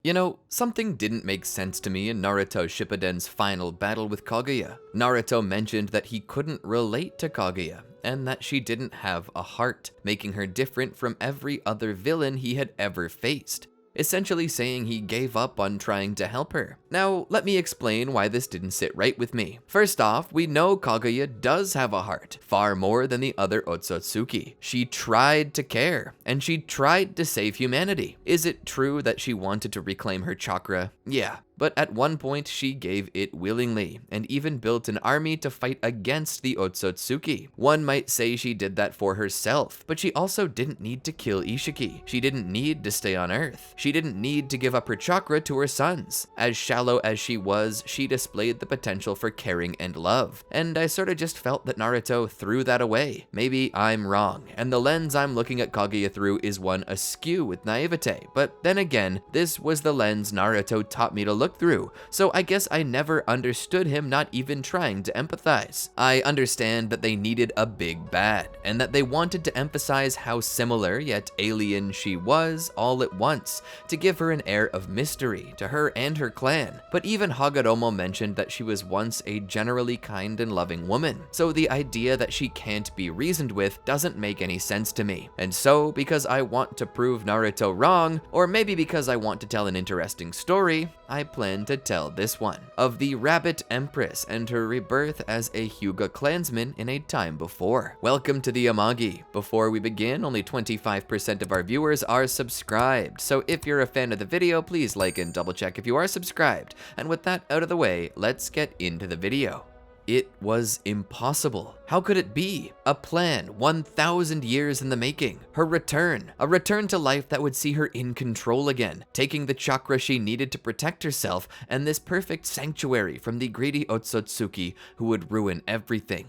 You know, something didn't make sense to me in Naruto Shippuden's final battle with Kaguya. Naruto mentioned that he couldn't relate to Kaguya, and that she didn't have a heart, making her different from every other villain he had ever faced, essentially saying he gave up on trying to help her. Now, let me explain why this didn't sit right with me. First off, we know Kaguya does have a heart, far more than the other Otsutsuki. She tried to care, and she tried to save humanity. Is it true that she wanted to reclaim her chakra? Yeah. But at one point she gave it willingly, and even built an army to fight against the Otsutsuki. One might say she did that for herself, but she also didn't need to kill Isshiki. She didn't need to stay on Earth. She didn't need to give up her chakra to her sons. As shallow as she was, she displayed the potential for caring and love. And I sorta just felt that Naruto threw that away. Maybe I'm wrong, and the lens I'm looking at Kaguya through is one askew with naivety. But then again, this was the lens Naruto taught me to look through, so I guess I never understood him not even trying to empathize. I understand that they needed a big bad, and that they wanted to emphasize how similar yet alien she was all at once, to give her an air of mystery to her and her clan. But even Hagoromo mentioned that she was once a generally kind and loving woman, so the idea that she can't be reasoned with doesn't make any sense to me. And so, because I want to prove Naruto wrong, or maybe because I want to tell an interesting story, I plan to tell this one, of the rabbit empress and her rebirth as a Hyuga Clansman in a time before. Welcome to the Amagi. Before we begin, only 25% of our viewers are subscribed, so if you're a fan of the video, please like and double check if you are subscribed. And with that out of the way, let's get into the video. It was impossible. How could it be? A plan 1,000 years in the making. Her return. A return to life that would see her in control again, taking the chakra she needed to protect herself and this perfect sanctuary from the greedy Otsutsuki who would ruin everything.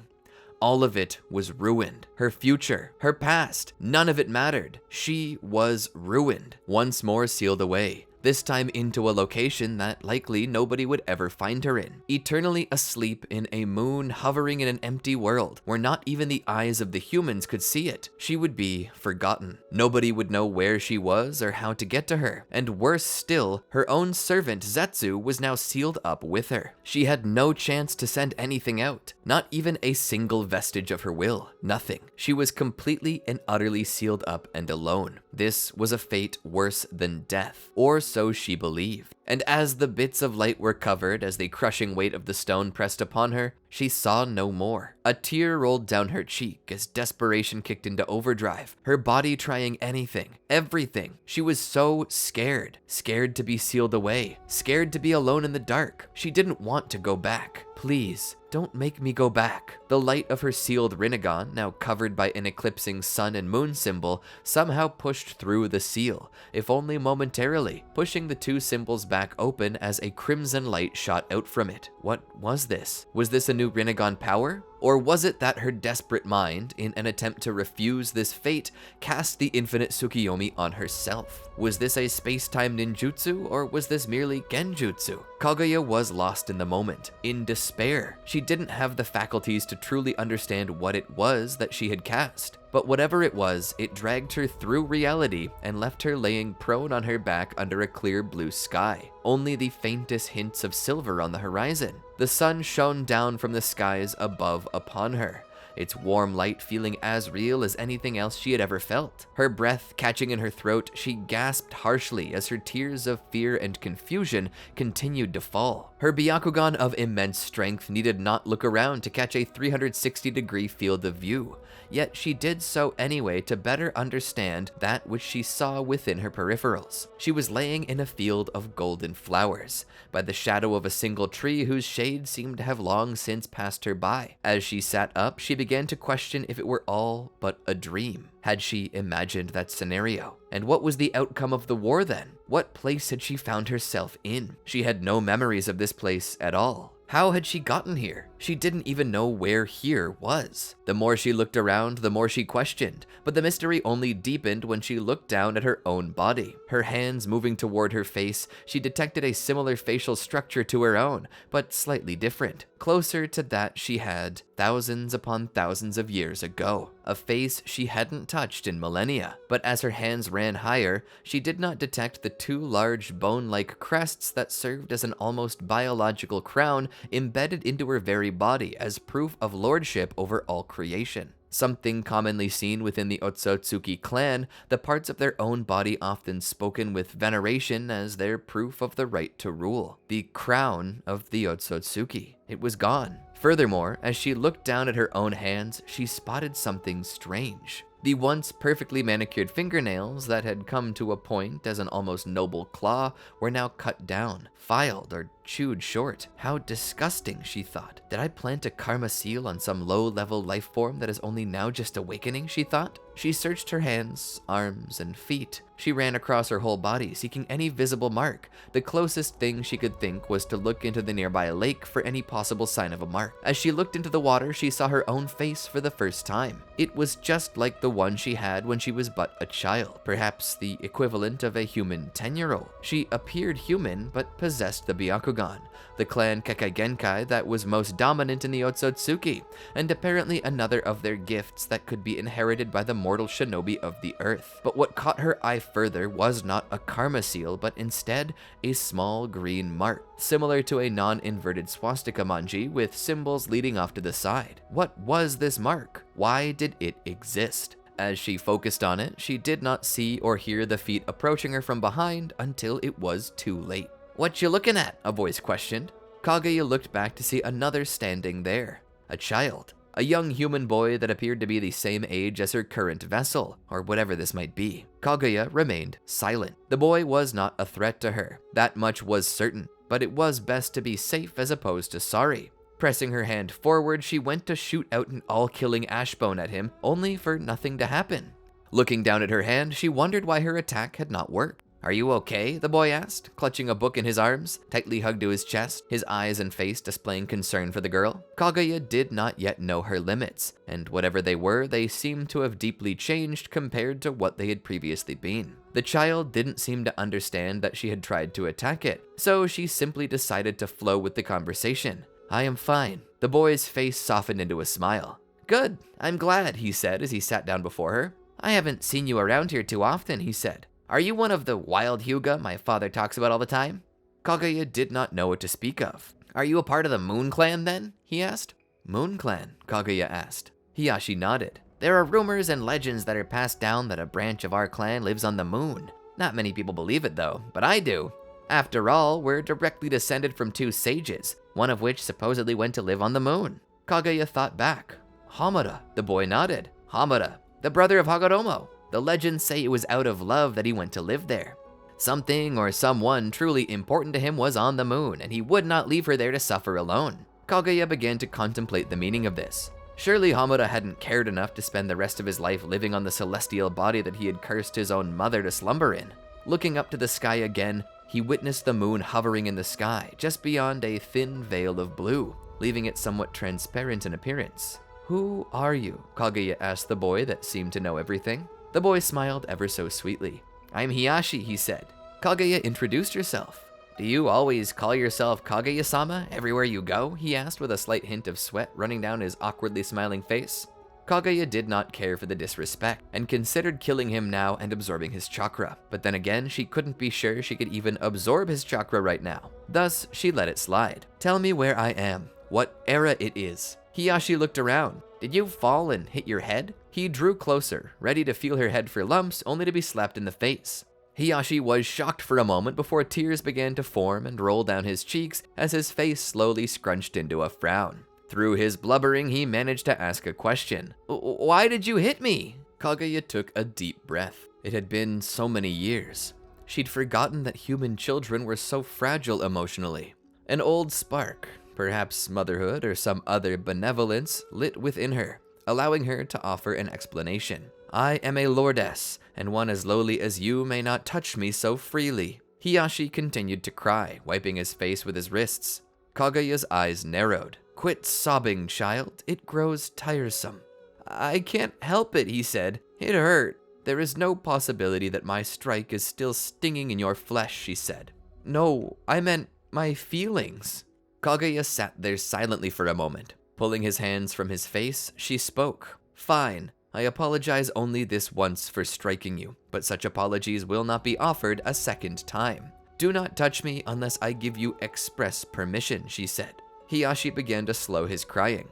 All of it was ruined. Her future, her past, none of it mattered. She was ruined. Once more sealed away. This time into a location that likely nobody would ever find her in. Eternally asleep in a moon hovering in an empty world where not even the eyes of the humans could see it. She would be forgotten. Nobody would know where she was or how to get to her. And worse still, her own servant Zetsu was now sealed up with her. She had no chance to send anything out. Not even a single vestige of her will. Nothing. She was completely and utterly sealed up and alone. This was a fate worse than death, or so she believed. And as the bits of light were covered as the crushing weight of the stone pressed upon her, she saw no more. A tear rolled down her cheek as desperation kicked into overdrive, her body trying anything, everything. She was so scared. Scared to be sealed away. Scared to be alone in the dark. She didn't want to go back. Please, don't make me go back. The light of her sealed Rinnegan, now covered by an eclipsing sun and moon symbol, somehow pushed through the seal, if only momentarily, pushing the two symbols back open as a crimson light shot out from it. What was this? Was this a new Rinnegan power? Or was it that her desperate mind, in an attempt to refuse this fate, cast the infinite Tsukiyomi on herself? Was this a space-time ninjutsu, or was this merely genjutsu? Kaguya was lost in the moment, in despair. She didn't have the faculties to truly understand what it was that she had cast. But whatever it was, it dragged her through reality and left her laying prone on her back under a clear blue sky. Only the faintest hints of silver on the horizon. The sun shone down from the skies above upon her, its warm light feeling as real as anything else she had ever felt. Her breath catching in her throat, she gasped harshly as her tears of fear and confusion continued to fall. Her Byakugan of immense strength needed not look around to catch a 360-degree field of view. Yet she did so anyway to better understand that which she saw within her peripherals. She was laying in a field of golden flowers, by the shadow of a single tree whose shade seemed to have long since passed her by. As she sat up, she began to question if it were all but a dream. Had she imagined that scenario? And what was the outcome of the war then? What place had she found herself in? She had no memories of this place at all. How had she gotten here? She didn't even know where here was. The more she looked around, the more she questioned, but the mystery only deepened when she looked down at her own body. Her hands moving toward her face, she detected a similar facial structure to her own, but slightly different, closer to that she had thousands upon thousands of years ago. A face she hadn't touched in millennia, but as her hands ran higher, she did not detect the two large bone-like crests that served as an almost biological crown embedded into her very body as proof of lordship over all creation. Something commonly seen within the Otsutsuki clan, the parts of their own body often spoken with veneration as their proof of the right to rule. The crown of the Otsutsuki. It was gone. Furthermore, as she looked down at her own hands, she spotted something strange. The once perfectly manicured fingernails that had come to a point as an almost noble claw were now cut down, filed, or chewed short. How disgusting, she thought. Did I plant a karma seal on some low-level life form that is only now just awakening, she thought? She searched her hands, arms, and feet. She ran across her whole body, seeking any visible mark. The closest thing she could think was to look into the nearby lake for any possible sign of a mark. As she looked into the water, she saw her own face for the first time. It was just like the one she had when she was but a child, perhaps the equivalent of a human 10-year-old. She appeared human, but possessed the Byakugan, the clan Kekkei Genkai that was most dominant in the Otsutsuki, and apparently another of their gifts that could be inherited by the mortal shinobi of the earth. But what caught her eye further was not a karma seal, but instead a small green mark, similar to a non-inverted swastika manji with symbols leading off to the side. What was this mark? Why did it exist? As she focused on it, she did not see or hear the feet approaching her from behind until it was too late. "What you looking at?" a voice questioned. Kaguya looked back to see another standing there. A child. A young human boy that appeared to be the same age as her current vessel, or whatever this might be. Kaguya remained silent. The boy was not a threat to her. That much was certain, but it was best to be safe as opposed to sorry. Pressing her hand forward, she went to shoot out an all-killing ashbone at him, only for nothing to happen. Looking down at her hand, she wondered why her attack had not worked. "Are you okay?" the boy asked, clutching a book in his arms, tightly hugged to his chest, his eyes and face displaying concern for the girl. Kaguya did not yet know her limits, and whatever they were, they seemed to have deeply changed compared to what they had previously been. The child didn't seem to understand that she had tried to attack it, so she simply decided to flow with the conversation. "I am fine." The boy's face softened into a smile. "Good, I'm glad," he said as he sat down before her. "I haven't seen you around here too often," he said. "Are you one of the wild Hyuga my father talks about all the time?" Kaguya did not know what to speak of. "Are you a part of the Moon Clan then?" he asked. "Moon Clan?" Kaguya asked. Hiyashi nodded. "There are rumors and legends that are passed down that a branch of our clan lives on the moon. Not many people believe it though, but I do. After all, we're directly descended from two sages, one of which supposedly went to live on the moon." Kaguya thought back. "Hamada," the boy nodded. "Hamada, the brother of Hagoromo. The legends say it was out of love that he went to live there. Something or someone truly important to him was on the moon, and he would not leave her there to suffer alone." Kaguya began to contemplate the meaning of this. Surely Hamada hadn't cared enough to spend the rest of his life living on the celestial body that he had cursed his own mother to slumber in. Looking up to the sky again, he witnessed the moon hovering in the sky, just beyond a thin veil of blue, leaving it somewhat transparent in appearance. "Who are you?" Kaguya asked the boy that seemed to know everything. The boy smiled ever so sweetly. "I'm Hiyashi," he said. Kaguya introduced herself. "Do you always call yourself Kaguya-sama everywhere you go?" he asked with a slight hint of sweat running down his awkwardly smiling face. Kaguya did not care for the disrespect, and considered killing him now and absorbing his chakra. But then again, she couldn't be sure she could even absorb his chakra right now. Thus, she let it slide. "Tell me where I am, what era it is." Hiyashi looked around. "Did you fall and hit your head?" He drew closer, ready to feel her head for lumps, only to be slapped in the face. Hiyashi was shocked for a moment before tears began to form and roll down his cheeks as his face slowly scrunched into a frown. Through his blubbering, he managed to ask a question. "Why did you hit me?" Kaguya took a deep breath. It had been so many years. She'd forgotten that human children were so fragile emotionally. An old spark, perhaps motherhood or some other benevolence, lit within her, allowing her to offer an explanation. "I am a lordess, and one as lowly as you may not touch me so freely." Hiyashi continued to cry, wiping his face with his wrists. Kaguya's eyes narrowed. Quit sobbing, child. It grows tiresome. I can't help it, he said. It hurt. There is no possibility that my strike is still stinging in your flesh, she said. No, I meant my feelings. Kaguya sat there silently for a moment. Pulling his hands from his face, she spoke. Fine. I apologize only this once for striking you, but such apologies will not be offered a second time. Do not touch me unless I give you express permission, she said. Hiyashi began to slow his crying.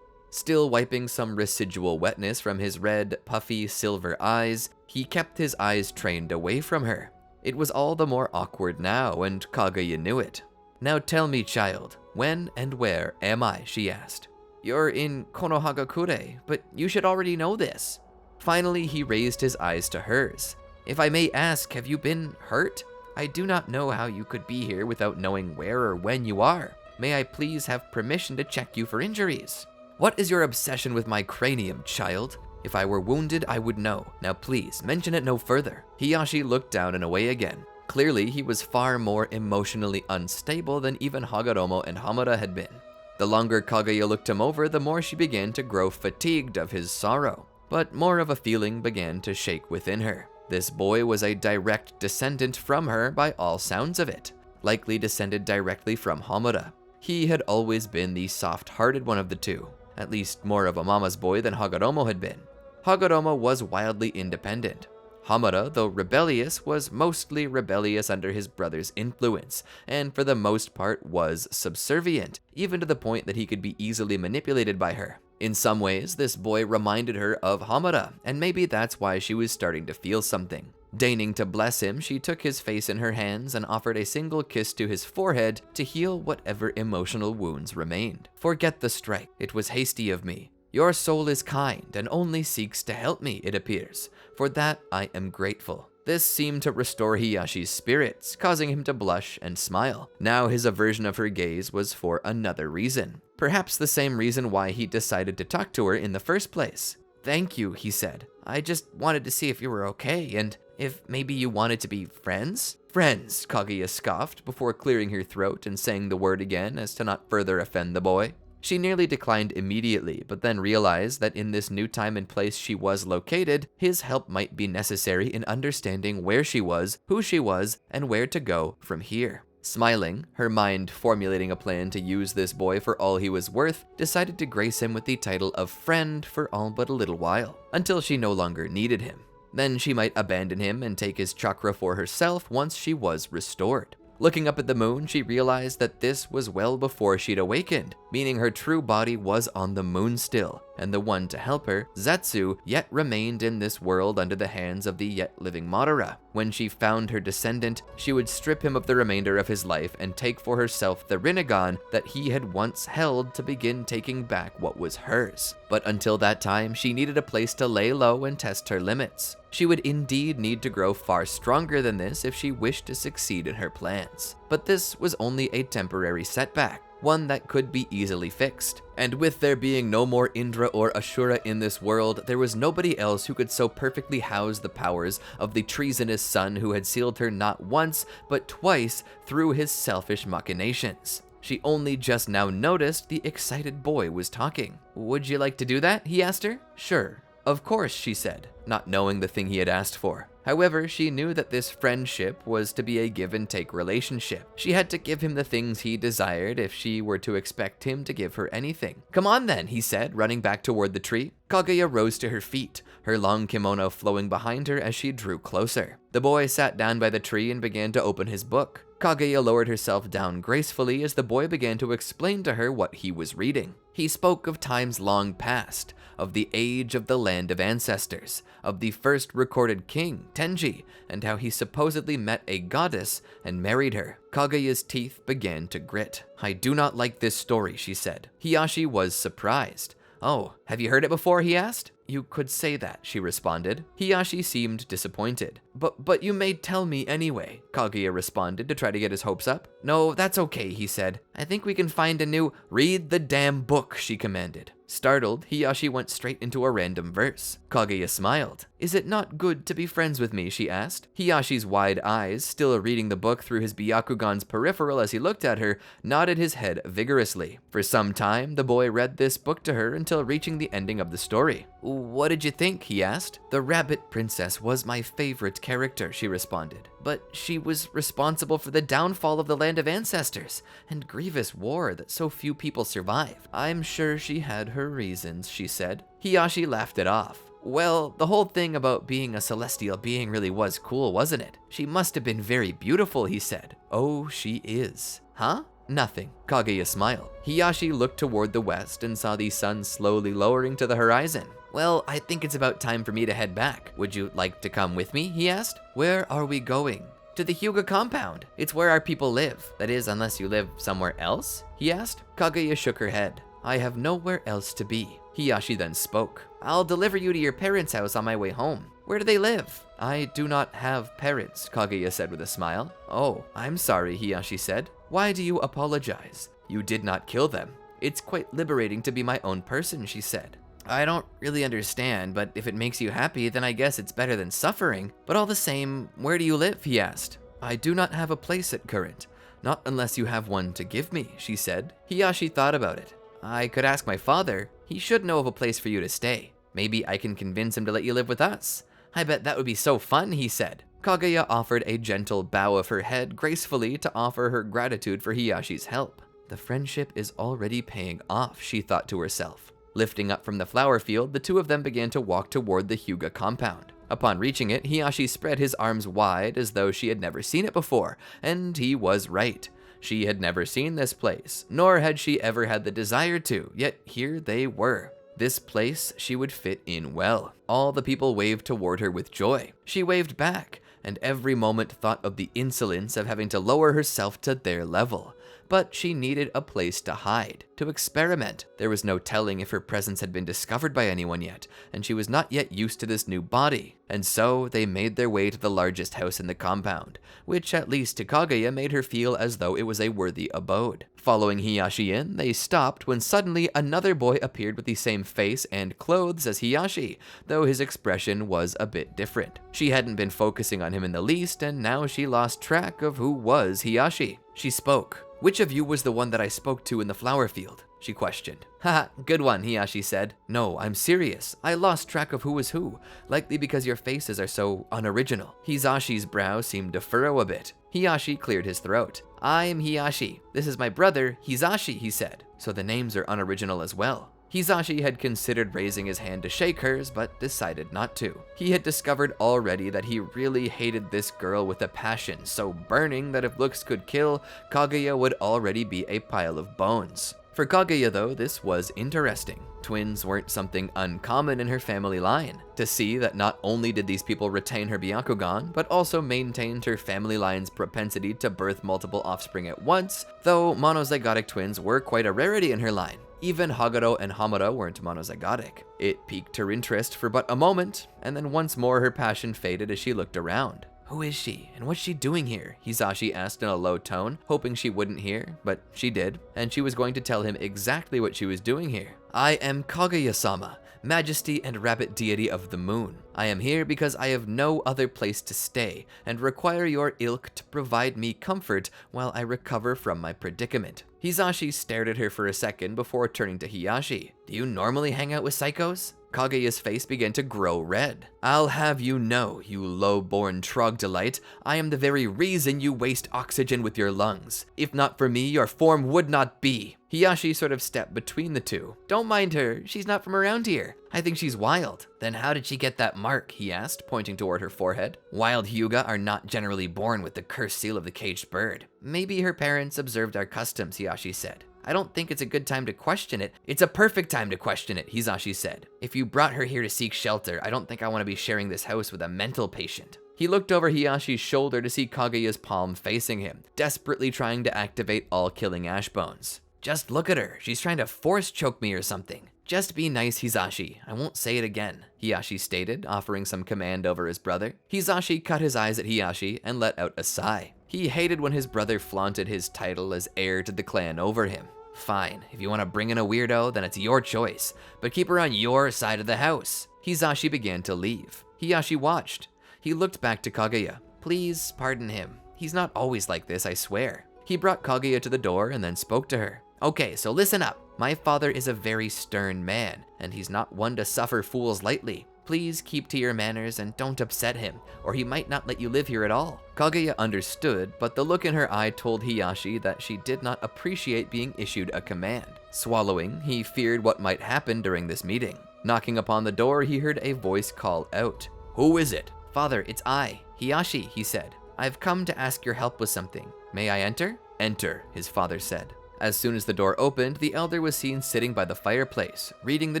Still wiping some residual wetness from his red, puffy, silver eyes, he kept his eyes trained away from her. It was all the more awkward now, and Kaguya knew it. Now tell me, child, when and where am I? She asked. You're in Konohagakure, but you should already know this. Finally, he raised his eyes to hers. If I may ask, have you been hurt? I do not know how you could be here without knowing where or when you are. May I please have permission to check you for injuries? What is your obsession with my cranium, child? If I were wounded, I would know. Now please, mention it no further. Hiyashi looked down and away again. Clearly, he was far more emotionally unstable than even Hagoromo and Hamada had been. The longer Kaguya looked him over, the more she began to grow fatigued of his sorrow. But more of a feeling began to shake within her. This boy was a direct descendant from her by all sounds of it, likely descended directly from Hamada. He had always been the soft-hearted one of the two, at least more of a mama's boy than Hagoromo had been. Hagoromo was wildly independent. Hamada, though rebellious, was mostly rebellious under his brother's influence, and for the most part was subservient, even to the point that he could be easily manipulated by her. In some ways, this boy reminded her of Hamada, and maybe that's why she was starting to feel something. Deigning to bless him, she took his face in her hands and offered a single kiss to his forehead to heal whatever emotional wounds remained. Forget the strike. It was hasty of me. Your soul is kind and only seeks to help me, it appears. For that, I am grateful. This seemed to restore Hiyashi's spirits, causing him to blush and smile. Now his aversion of her gaze was for another reason. Perhaps the same reason why he decided to talk to her in the first place. Thank you, he said. I just wanted to see if you were okay, and if maybe you wanted to be friends? Friends, Kaguya scoffed before clearing her throat and saying the word again as to not further offend the boy. She nearly declined immediately, but then realized that in this new time and place she was located, his help might be necessary in understanding where she was, who she was, and where to go from here. Smiling, her mind formulating a plan to use this boy for all he was worth, decided to grace him with the title of friend for all but a little while, until she no longer needed him. Then she might abandon him and take his chakra for herself once she was restored. Looking up at the moon, she realized that this was well before she'd awakened, meaning her true body was on the moon still, and the one to help her, Zetsu, yet remained in this world under the hands of the yet living Madara. When she found her descendant, she would strip him of the remainder of his life and take for herself the Rinnegan that he had once held to begin taking back what was hers. But until that time, she needed a place to lay low and test her limits. She would indeed need to grow far stronger than this if she wished to succeed in her plans. But this was only a temporary setback, one that could be easily fixed. And with there being no more Indra or Ashura in this world, there was nobody else who could so perfectly house the powers of the treasonous son who had sealed her not once, but twice through his selfish machinations. She only just now noticed the excited boy was talking. Would you like to do that? He asked her. Sure. Of course, she said, not knowing the thing he had asked for. However, she knew that this friendship was to be a give-and-take relationship. She had to give him the things he desired if she were to expect him to give her anything. Come on then, he said, running back toward the tree. Kaguya rose to her feet, her long kimono flowing behind her as she drew closer. The boy sat down by the tree and began to open his book. Kaguya lowered herself down gracefully as the boy began to explain to her what he was reading. He spoke of times long past, of the age of the land of ancestors, of the first recorded king, Tenji, and how he supposedly met a goddess and married her. Kaguya's teeth began to grit. I do not like this story, she said. Hiyashi was surprised. Oh, have you heard it before? He asked. you could say that, she responded. Hiyashi seemed disappointed. But you may tell me anyway, Kaguya responded to try to get his hopes up. No, that's okay, he said. I think we can find a new— Read the damn book, she commanded. Startled, Hiyashi went straight into a random verse. Kaguya smiled. Is it not good to be friends with me, she asked. Hiyashi's wide eyes, still reading the book through his Byakugan's peripheral as he looked at her, nodded his head vigorously. For some time, the boy read this book to her until reaching the ending of the story. What did you think, he asked. The rabbit princess was my favorite character, she responded. But she was responsible for the downfall of the land of ancestors and grievous war that so few people survived. I'm sure she had her reasons, she said. Hiyashi laughed it off. Well, the whole thing about being a celestial being really was cool, wasn't it? She must have been very beautiful, he said. Oh, she is. Huh? Nothing. Kaguya smiled. Hiyashi looked toward the west and saw the sun slowly lowering to the horizon. Well, I think it's about time for me to head back. Would you like to come with me? He asked. Where are we going? To the Hyuga compound. It's where our people live. That is, unless you live somewhere else? He asked. Kaguya shook her head. I have nowhere else to be. Hiyashi then spoke. I'll deliver you to your parents' house on my way home. Where do they live? I do not have parents, Kaguya said with a smile. Oh, I'm sorry, Hiyashi said. Why do you apologize? You did not kill them. It's quite liberating to be my own person, she said. I don't really understand, but if it makes you happy, then I guess it's better than suffering. But all the same, where do you live? He asked. I do not have a place at current. Not unless you have one to give me, she said. Hiyashi thought about it. I could ask my father. He should know of a place for you to stay. Maybe I can convince him to let you live with us. I bet that would be so fun, he said. Kaguya offered a gentle bow of her head gracefully to offer her gratitude for Hiyashi's help. The friendship is already paying off, she thought to herself. Lifting up from the flower field, the two of them began to walk toward the Hyuga compound. Upon reaching it, Hiyashi spread his arms wide as though she had never seen it before, and he was right. She had never seen this place, nor had she ever had the desire to, yet here they were. This place she would fit in well. All the people waved toward her with joy. She waved back, and every moment thought of the insolence of having to lower herself to their level. But she needed a place to hide, to experiment. There was no telling if her presence had been discovered by anyone yet, and she was not yet used to this new body. And so they made their way to the largest house in the compound, which at least to Kaguya made her feel as though it was a worthy abode. Following Hiyashi in, they stopped when suddenly another boy appeared with the same face and clothes as Hiyashi, though his expression was a bit different. She hadn't been focusing on him in the least, and now she lost track of who was Hiyashi. She spoke. Which of you was the one that I spoke to in the flower field? She questioned. Haha, good one, Hiyashi said. No, I'm serious. I lost track of who was who, likely because your faces are so unoriginal. Hizashi's brow seemed to furrow a bit. Hiyashi cleared his throat. I'm Hiyashi. This is my brother, Hizashi, he said. So the names are unoriginal as well. Hizashi had considered raising his hand to shake hers, but decided not to. He had discovered already that he really hated this girl with a passion so burning that if looks could kill, Kaguya would already be a pile of bones. For Kaguya though, this was interesting. Twins weren't something uncommon in her family line. To see that not only did these people retain her Byakugan, but also maintained her family line's propensity to birth multiple offspring at once, though monozygotic twins were quite a rarity in her line. Even Hagoro and Hamada weren't monozygotic. It piqued her interest for but a moment, and then once more her passion faded as she looked around. Who is she, and what's she doing here? Hizashi asked in a low tone, hoping she wouldn't hear, but she did, and she was going to tell him exactly what she was doing here. I am Kaguya-sama, Majesty and Rabbit Deity of the Moon. I am here because I have no other place to stay, and require your ilk to provide me comfort while I recover from my predicament. Hizashi stared at her for a second before turning to Hiyashi. Do you normally hang out with psychos? Kaguya's face began to grow red. I'll have you know, you low-born troglodyte, I am the very reason you waste oxygen with your lungs. If not for me, your form would not be. Hiyashi sort of stepped between the two. Don't mind her, she's not from around here. I think she's wild. Then how did she get that mark? He asked, pointing toward her forehead. Wild Hyuga are not generally born with the cursed seal of the caged bird. Maybe her parents observed our customs, Hiyashi said. I don't think it's a good time to question it. It's a perfect time to question it, Hizashi said. If you brought her here to seek shelter, I don't think I want to be sharing this house with a mental patient. He looked over Hiyashi's shoulder to see Kaguya's palm facing him, desperately trying to activate all killing ash bones. Just look at her. She's trying to force choke me or something. "Just be nice, Hisashi. I won't say it again," Hiyashi stated, offering some command over his brother. Hisashi cut his eyes at Hiyashi and let out a sigh. He hated when his brother flaunted his title as heir to the clan over him. "Fine, if you want to bring in a weirdo, then it's your choice, but keep her on your side of the house." Hisashi began to leave. Hiyashi watched. He looked back to Kaguya. "Please pardon him. He's not always like this, I swear." He brought Kaguya to the door and then spoke to her. "Okay, so listen up. My father is a very stern man, and he's not one to suffer fools lightly. Please keep to your manners and don't upset him, or he might not let you live here at all." Kaguya understood, but the look in her eye told Hiyashi that she did not appreciate being issued a command. Swallowing, he feared what might happen during this meeting. Knocking upon the door, he heard a voice call out. "Who is it?" "Father, it's I, Hiyashi," he said. "I've come to ask your help with something. May I enter?" "Enter," his father said. As soon as the door opened, the elder was seen sitting by the fireplace, reading the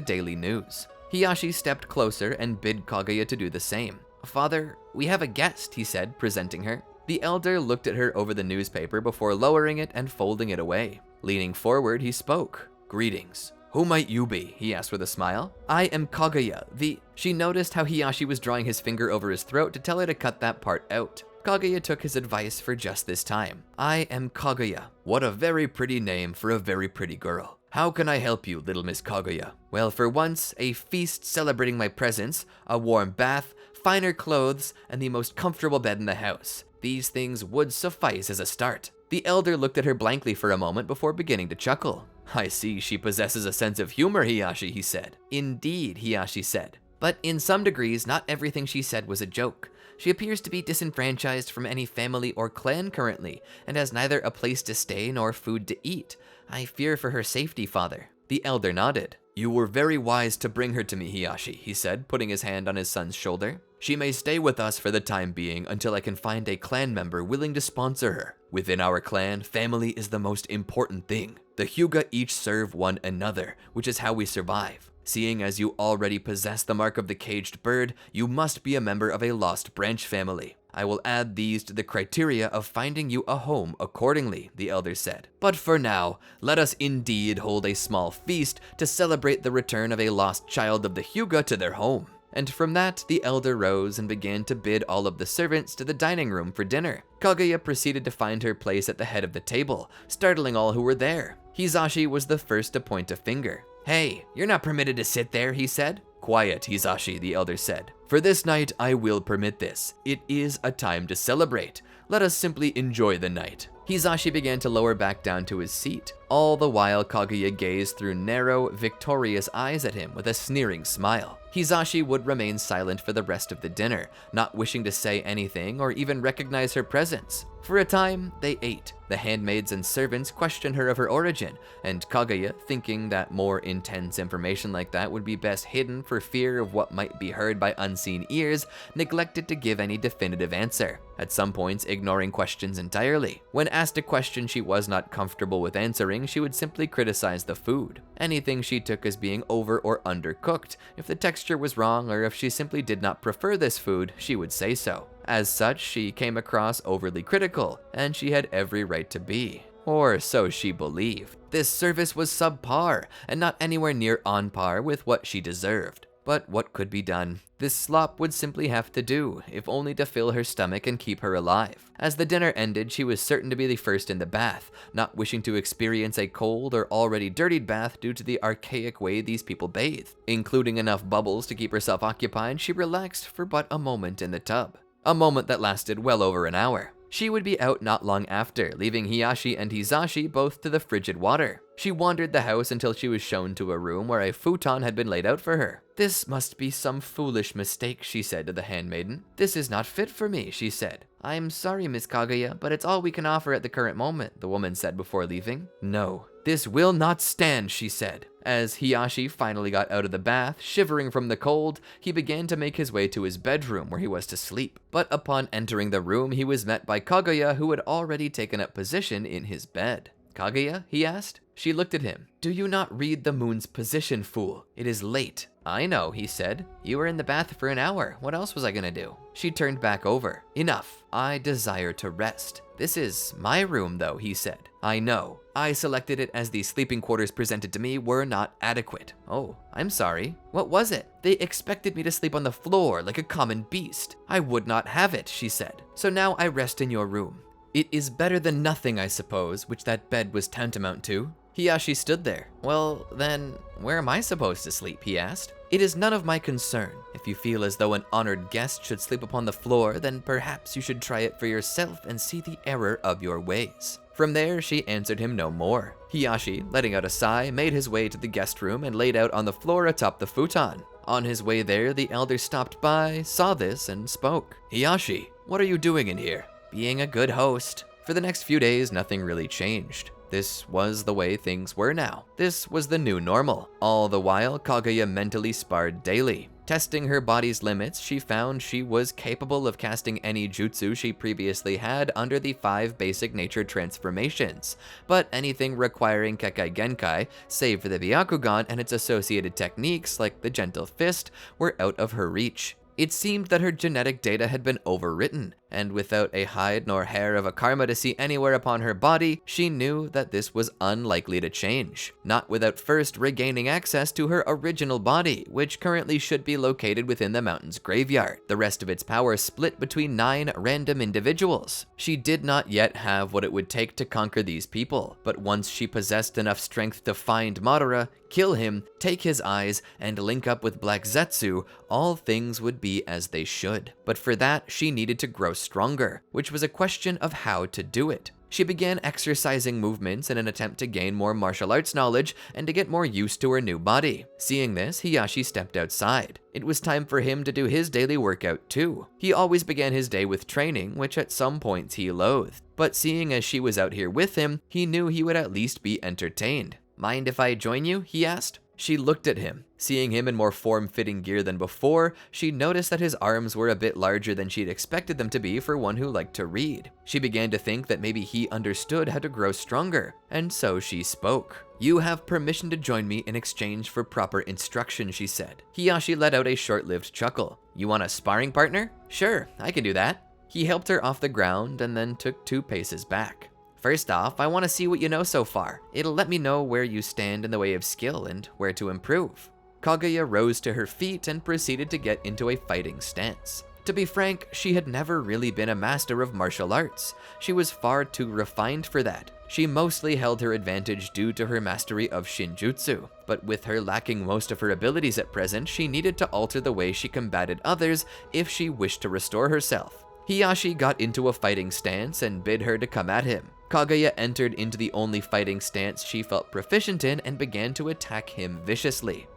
daily news. Hiyashi stepped closer and bid Kaguya to do the same. "Father, we have a guest," he said, presenting her. The elder looked at her over the newspaper before lowering it and folding it away. Leaning forward, he spoke. "Greetings. Who might you be?" he asked with a smile. "I am Kaguya, She noticed how Hiyashi was drawing his finger over his throat to tell her to cut that part out. Kaguya took his advice for just this time. "I am Kaguya. What a very pretty name for a very pretty girl. How can I help you, little Miss Kaguya?" "Well, for once, a feast celebrating my presence, a warm bath, finer clothes, and the most comfortable bed in the house. These things would suffice as a start." The elder looked at her blankly for a moment before beginning to chuckle. "I see she possesses a sense of humor, Hiyashi," he said. "Indeed," Hiyashi said. "But in some degrees, not everything she said was a joke. She appears to be disenfranchised from any family or clan currently, and has neither a place to stay nor food to eat. I fear for her safety, father." The elder nodded. "You were very wise to bring her to me, Hiyashi," he said, putting his hand on his son's shoulder. "She may stay with us for the time being until I can find a clan member willing to sponsor her. Within our clan, family is the most important thing. The Hyuga each serve one another, which is how we survive. Seeing as you already possess the mark of the caged bird, you must be a member of a lost branch family. I will add these to the criteria of finding you a home accordingly," the elder said. "But for now, let us indeed hold a small feast to celebrate the return of a lost child of the Hyuga to their home." And from that, the elder rose and began to bid all of the servants to the dining room for dinner. Kaguya proceeded to find her place at the head of the table, startling all who were there. Hisashi was the first to point a finger. "Hey, you're not permitted to sit there," he said. "Quiet, Hisashi," the elder said. "For this night, I will permit this. It is a time to celebrate. Let us simply enjoy the night." Hisashi began to lower back down to his seat. All the while, Kaguya gazed through narrow, victorious eyes at him with a sneering smile. Hisashi would remain silent for the rest of the dinner, not wishing to say anything or even recognize her presence. For a time, they ate. The handmaids and servants questioned her of her origin, and Kaguya, thinking that more intense information like that would be best hidden for fear of what might be heard by unseen ears, neglected to give any definitive answer, at some points ignoring questions entirely. When asked a question she was not comfortable with answering, she would simply criticize the food. Anything she took as being over or undercooked. If the texture was wrong or if she simply did not prefer this food, she would say so. As such, she came across overly critical, and she had every right to be. Or so she believed. This service was subpar, and not anywhere near on par with what she deserved. But what could be done? This slop would simply have to do, if only to fill her stomach and keep her alive. As the dinner ended, she was certain to be the first in the bath, not wishing to experience a cold or already dirtied bath due to the archaic way these people bathe. Including enough bubbles to keep herself occupied, she relaxed for but a moment in the tub. A moment that lasted well over an hour. She would be out not long after, leaving Hiyashi and Hisashi both to the frigid water. She wandered the house until she was shown to a room where a futon had been laid out for her. "This must be some foolish mistake," she said to the handmaiden. "This is not fit for me," she said. "I'm sorry, Miss Kaguya, but it's all we can offer at the current moment," the woman said before leaving. "No, this will not stand," she said. As Hiyashi finally got out of the bath, shivering from the cold, he began to make his way to his bedroom where he was to sleep. But upon entering the room, he was met by Kaguya, who had already taken up position in his bed. "Kaguya?" he asked. She looked at him. "Do you not read the moon's position, fool? It is late." I know, he said. You were in the bath for an hour. What else was I gonna do? She turned back over. Enough. I desire to rest. This is my room, though, he said. I know. I selected it as the sleeping quarters presented to me were not adequate. Oh, I'm sorry. What was it? They expected me to sleep on the floor like a common beast. I would not have it, she said. So now I rest in your room. It is better than nothing, I suppose, which that bed was tantamount to. Hiyashi stood there. Well, then, where am I supposed to sleep, he asked. It is none of my concern. If you feel as though an honored guest should sleep upon the floor, then perhaps you should try it for yourself and see the error of your ways. From there, she answered him no more. Hiyashi, letting out a sigh, made his way to the guest room and laid out on the floor atop the futon. On his way there, the elder stopped by, saw this, and spoke. Hiyashi, what are you doing in here? Being a good host. For the next few days, nothing really changed. This was the way things were now. This was the new normal. All the while, Kaguya mentally sparred daily. Testing her body's limits, she found she was capable of casting any jutsu she previously had under the 5 basic nature transformations, but anything requiring Kekkei Genkai, save for the Byakugan and its associated techniques like the Gentle Fist, were out of her reach. It seemed that her genetic data had been overwritten, and without a hide nor hair of a karma to see anywhere upon her body, she knew that this was unlikely to change. Not without first regaining access to her original body, which currently should be located within the mountain's graveyard. The rest of its power split between 9 random individuals. She did not yet have what it would take to conquer these people, but once she possessed enough strength to find Madara, kill him, take his eyes, and link up with Black Zetsu, all things would be as they should. But for that, she needed to grow stronger, which was a question of how to do it. She began exercising movements in an attempt to gain more martial arts knowledge and to get more used to her new body. Seeing this, Hiyashi stepped outside. It was time for him to do his daily workout too. He always began his day with training, which at some points he loathed. But seeing as she was out here with him, he knew he would at least be entertained. Mind if I join you? He asked. She looked at him. Seeing him in more form-fitting gear than before, she noticed that his arms were a bit larger than she'd expected them to be for one who liked to read. She began to think that maybe he understood how to grow stronger, and so she spoke. You have permission to join me in exchange for proper instruction, she said. Hiyashi let out a short-lived chuckle. You want a sparring partner? Sure, I can do that. He helped her off the ground and then took 2 paces back. First off, I want to see what you know so far. It'll let me know where you stand in the way of skill and where to improve. Kaguya rose to her feet and proceeded to get into a fighting stance. To be frank, she had never really been a master of martial arts. She was far too refined for that. She mostly held her advantage due to her mastery of Shinjutsu, but with her lacking most of her abilities at present, she needed to alter the way she combated others if she wished to restore herself. Hiyashi got into a fighting stance and bid her to come at him. Kaguya entered into the only fighting stance she felt proficient in and began to attack him viciously.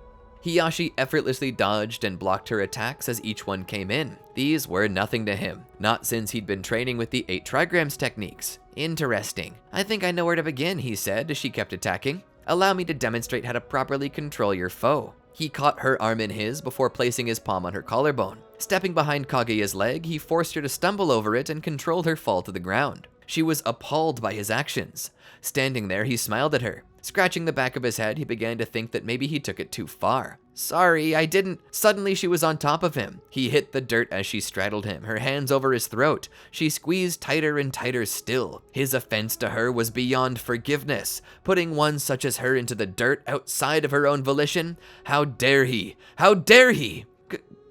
Hiyashi effortlessly dodged and blocked her attacks as each one came in. These were nothing to him, not since he'd been training with the 8 trigrams techniques. Interesting. I think I know where to begin, he said as she kept attacking. Allow me to demonstrate how to properly control your foe. He caught her arm in his before placing his palm on her collarbone. Stepping behind Kaguya's leg, he forced her to stumble over it and controlled her fall to the ground. She was appalled by his actions. Standing there, he smiled at her. Scratching the back of his head, he began to think that maybe he took it too far. Sorry, I didn't. Suddenly, she was on top of him. He hit the dirt as she straddled him, her hands over his throat. She squeezed tighter and tighter still. His offense to her was beyond forgiveness. Putting one such as her into the dirt outside of her own volition? How dare he? How dare he?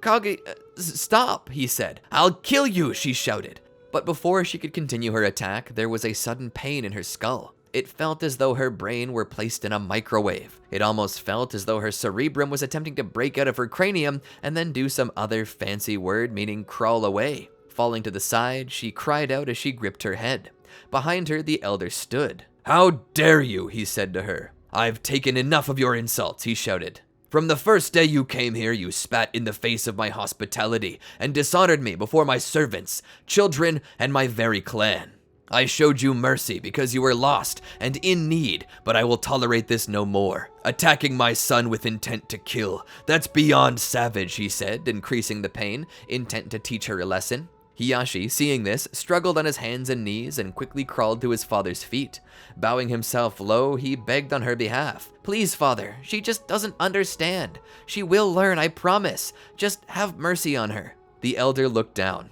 Kaguya, stop, he said. I'll kill you, she shouted. But before she could continue her attack, there was a sudden pain in her skull. It felt as though her brain were placed in a microwave. It almost felt as though her cerebrum was attempting to break out of her cranium and then do some other fancy word meaning crawl away. Falling to the side, she cried out as she gripped her head. Behind her, the elder stood. How dare you, he said to her. I've taken enough of your insults, he shouted. From the first day you came here, you spat in the face of my hospitality and dishonored me before my servants, children, and my very clan. I showed you mercy because you were lost and in need, but I will tolerate this no more. Attacking my son with intent to kill, that's beyond savage, he said, increasing the pain, intent to teach her a lesson. Hiyashi, seeing this, struggled on his hands and knees and quickly crawled to his father's feet. Bowing himself low, he begged on her behalf. "Please, father, she just doesn't understand. She will learn, I promise. Just have mercy on her." The elder looked down.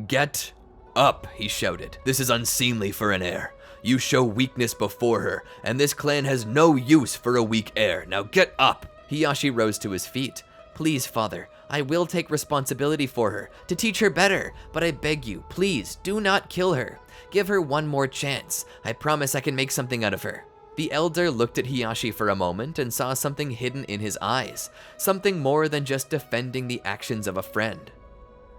"Get up," he shouted. "This is unseemly for an heir. You show weakness before her, and this clan has no use for a weak heir. Now get up." Hiyashi rose to his feet. "Please, father, I will take responsibility for her, to teach her better, but I beg you, please, do not kill her. Give her one more chance. I promise I can make something out of her." The elder looked at Hiyashi for a moment and saw something hidden in his eyes, something more than just defending the actions of a friend.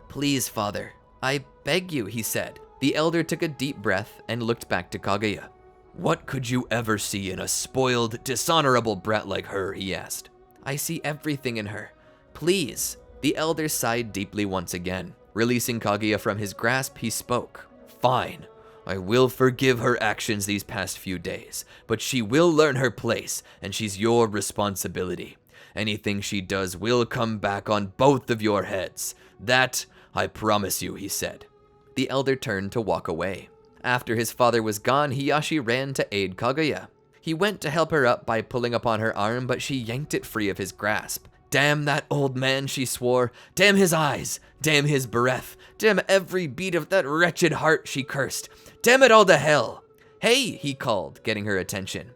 "Please, father, I beg you," he said. The elder took a deep breath and looked back to Kaguya. "What could you ever see in a spoiled, dishonorable brat like her?" he asked. "I see everything in her. Please." The elder sighed deeply once again. Releasing Kaguya from his grasp, he spoke. "Fine. I will forgive her actions these past few days, but she will learn her place, and she's your responsibility. Anything she does will come back on both of your heads. That I promise you," he said. The elder turned to walk away. After his father was gone, Hiyashi ran to aid Kaguya. He went to help her up by pulling upon her arm, but she yanked it free of his grasp. "Damn that old man," she swore. "Damn his eyes. Damn his breath. Damn every beat of that wretched heart," she cursed. "Damn it all to hell." "Hey," he called, getting her attention.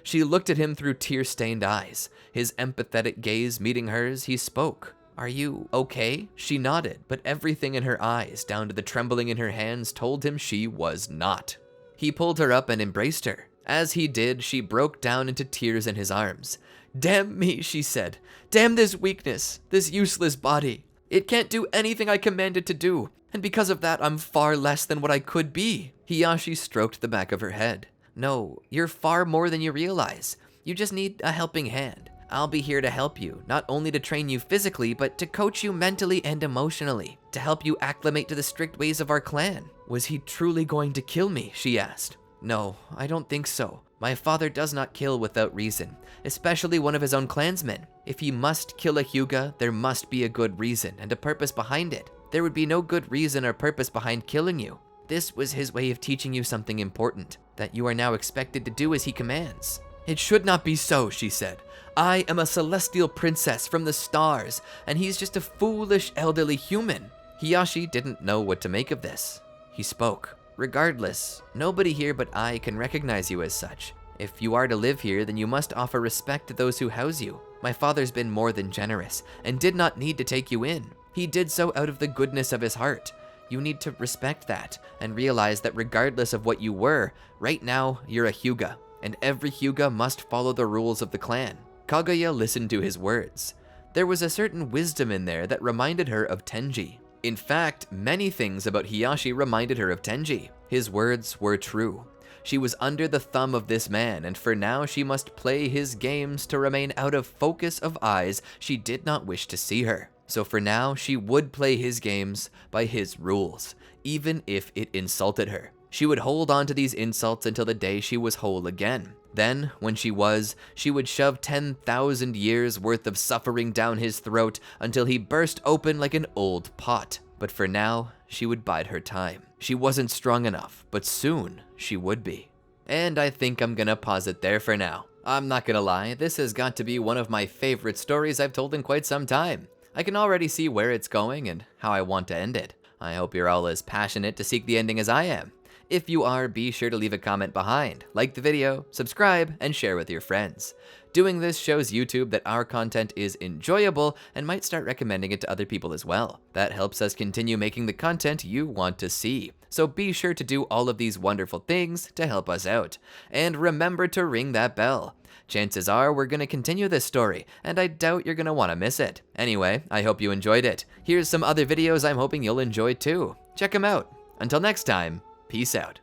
She looked at him through tear-stained eyes. His empathetic gaze meeting hers, he spoke. "Are you okay?" She nodded, but everything in her eyes, down to the trembling in her hands, told him she was not. He pulled her up and embraced her. As he did, she broke down into tears in his arms. "Damn me," she said. "Damn this weakness, this useless body. It can't do anything I command it to do, and because of that, I'm far less than what I could be." Hiyashi stroked the back of her head. "No, you're far more than you realize. You just need a helping hand. I'll be here to help you, not only to train you physically, but to coach you mentally and emotionally, to help you acclimate to the strict ways of our clan." "Was he truly going to kill me?" she asked. "No, I don't think so. My father does not kill without reason, especially one of his own clansmen. If he must kill a Hyuga, there must be a good reason and a purpose behind it. There would be no good reason or purpose behind killing you. This was his way of teaching you something important, that you are now expected to do as he commands." "It should not be so," she said. "I am a celestial princess from the stars, and he's just a foolish elderly human." Hiyashi didn't know what to make of this. He spoke. "Regardless, nobody here but I can recognize you as such. If you are to live here, then you must offer respect to those who house you. My father's been more than generous, and did not need to take you in. He did so out of the goodness of his heart. You need to respect that, and realize that regardless of what you were, right now, you're a Hyuga, and every Hyuga must follow the rules of the clan." Kaguya listened to his words. There was a certain wisdom in there that reminded her of Tenji. In fact, many things about Hiyashi reminded her of Tenji. His words were true. She was under the thumb of this man, and for now she must play his games to remain out of focus of eyes she did not wish to see her. So for now, she would play his games by his rules, even if it insulted her. She would hold on to these insults until the day she was whole again. Then, when she would shove 10,000 years worth of suffering down his throat until he burst open like an old pot. But for now, she would bide her time. She wasn't strong enough, but soon she would be. And I think I'm gonna pause it there for now. I'm not gonna lie, this has got to be one of my favorite stories I've told in quite some time. I can already see where it's going and how I want to end it. I hope you're all as passionate to seek the ending as I am. If you are, be sure to leave a comment behind, like the video, subscribe, and share with your friends. Doing this shows YouTube that our content is enjoyable and might start recommending it to other people as well. That helps us continue making the content you want to see. So be sure to do all of these wonderful things to help us out. And remember to ring that bell. Chances are we're going to continue this story, and I doubt you're going to want to miss it. Anyway, I hope you enjoyed it. Here's some other videos I'm hoping you'll enjoy too. Check them out. Until next time, peace out.